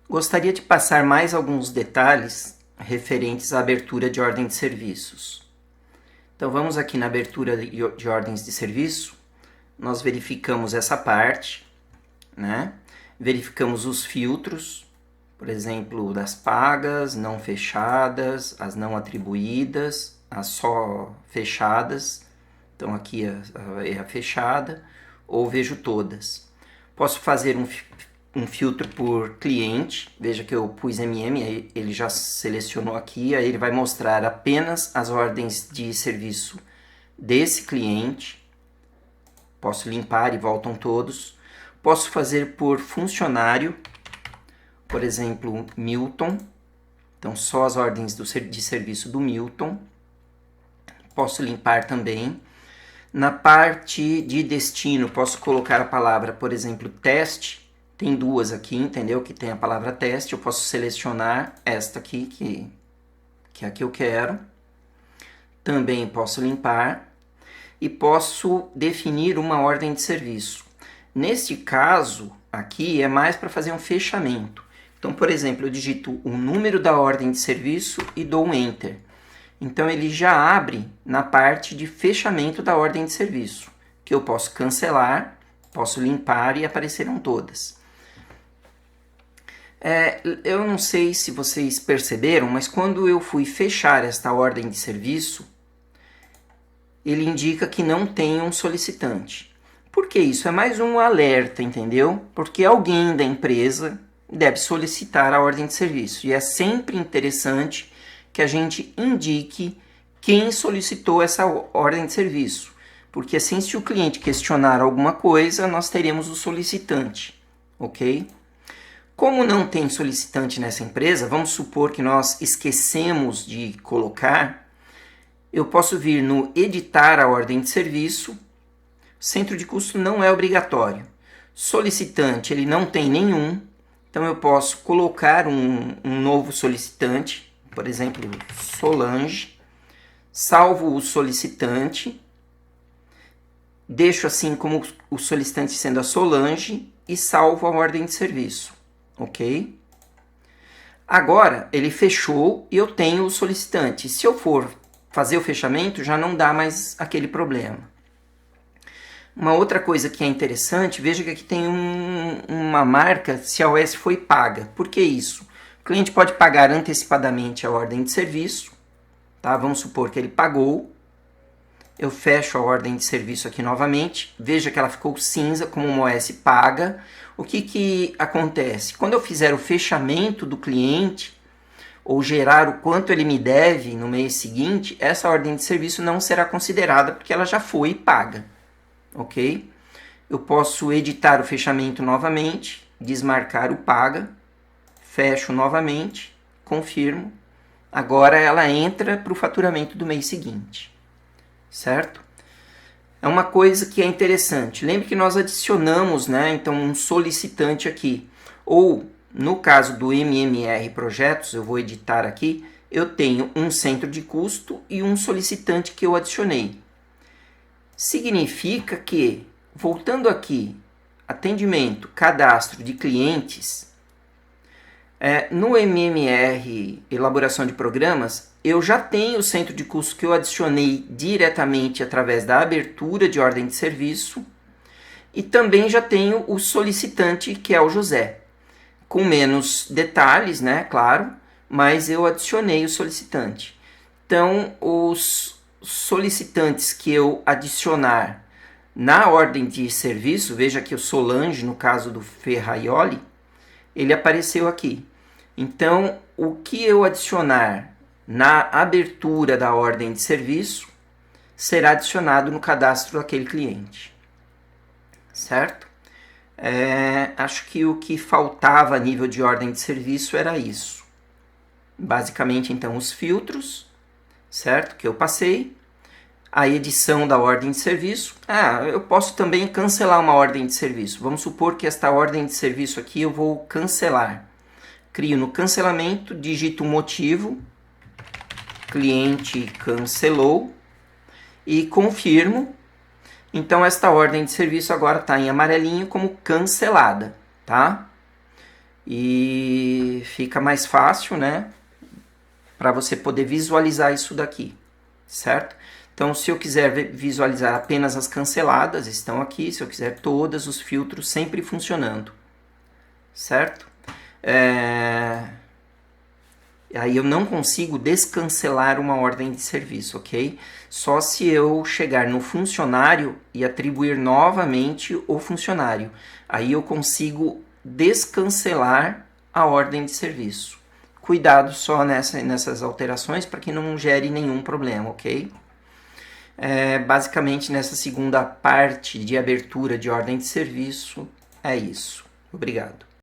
Gostaria de passar mais alguns detalhes referentes à abertura de ordem de serviços. Então vamos aqui na abertura de ordens de serviço, nós verificamos essa parte, né? Verificamos os filtros, por exemplo, das pagas, não fechadas, as não atribuídas, as só fechadas. Então aqui é a fechada, ou vejo todas. Posso fazer um filtro por cliente, veja que eu pus MM, ele já selecionou aqui, aí ele vai mostrar apenas as ordens de serviço desse cliente. Posso limpar e voltam todos. Posso fazer por funcionário, por exemplo, Milton. Então, só as ordens de serviço do Milton. Posso limpar também. Na parte de destino, posso colocar a palavra, por exemplo, teste. Tem duas aqui, entendeu? Que tem a palavra teste. Eu posso selecionar esta aqui, que é a que eu quero. Também posso limpar. E posso definir uma ordem de serviço. Neste caso, aqui é mais para fazer um fechamento. Então, por exemplo, eu digito o número da ordem de serviço e dou um Enter. Então, ele já abre na parte de fechamento da ordem de serviço, que eu posso cancelar, posso limpar e aparecerão todas. Eu não sei se vocês perceberam, mas quando eu fui fechar esta ordem de serviço, ele indica que não tem um solicitante. Por que isso? É mais um alerta, entendeu? Porque alguém da empresa deve solicitar a ordem de serviço. E é sempre interessante que a gente indique quem solicitou essa ordem de serviço. Porque assim, se o cliente questionar alguma coisa, nós teremos o solicitante, ok? Como não tem solicitante nessa empresa, vamos supor que nós esquecemos de colocar, eu posso vir no editar a ordem de serviço. Centro de custo não é obrigatório. Solicitante, ele não tem nenhum. Então, eu posso colocar um novo solicitante, por exemplo, Solange. Salvo o solicitante. Deixo assim como o solicitante sendo a Solange e salvo a ordem de serviço. Ok? Agora, ele fechou e eu tenho o solicitante. Se eu for fazer o fechamento, já não dá mais aquele problema. Uma outra coisa que é interessante, veja que aqui tem uma marca se a OS foi paga. Por que isso? O cliente pode pagar antecipadamente a ordem de serviço. Tá? Vamos supor que ele pagou. Eu fecho a ordem de serviço aqui novamente. Veja que ela ficou cinza como uma OS paga. O que acontece? Quando eu fizer o fechamento do cliente, ou gerar o quanto ele me deve no mês seguinte, essa ordem de serviço não será considerada porque ela já foi paga. Ok? Eu posso editar o fechamento novamente, desmarcar o paga, fecho novamente, confirmo. Agora ela entra para o faturamento do mês seguinte. Certo? É uma coisa que é interessante. Lembre que nós adicionamos, né, então, um solicitante aqui. Ou, no caso do MMR Projetos, eu vou editar aqui, eu tenho um centro de custo e um solicitante que eu adicionei. Significa que, voltando aqui, atendimento, cadastro de clientes, no MMR, elaboração de programas, eu já tenho o centro de custo que eu adicionei diretamente através da abertura de ordem de serviço e também já tenho o solicitante, que é o José. Com menos detalhes, né, claro, mas eu adicionei o solicitante. Então, os solicitantes que eu adicionar na ordem de serviço, veja que o Solange, no caso do Ferraioli, ele apareceu aqui. Então, o que eu adicionar na abertura da ordem de serviço será adicionado no cadastro daquele cliente. Certo? Acho que o que faltava a nível de ordem de serviço era isso. Basicamente, então, os filtros, certo? Que eu passei. A edição da ordem de serviço. Eu posso também cancelar uma ordem de serviço. Vamos supor que esta ordem de serviço aqui eu vou cancelar. Crio no cancelamento, digito o motivo, cliente cancelou e confirmo. Então esta ordem de serviço agora está em amarelinho como cancelada, tá? e fica mais fácil, né, para você poder visualizar isso daqui, certo? Então, se eu quiser visualizar apenas as canceladas, estão aqui. Se eu quiser todos os filtros sempre funcionando, certo? Aí eu não consigo descancelar uma ordem de serviço, ok? Só se eu chegar no funcionário e atribuir novamente o funcionário. Aí eu consigo descancelar a ordem de serviço. Cuidado só nessas alterações para que não gere nenhum problema, ok? Basicamente, nessa segunda parte de abertura de ordem de serviço, é isso. Obrigado.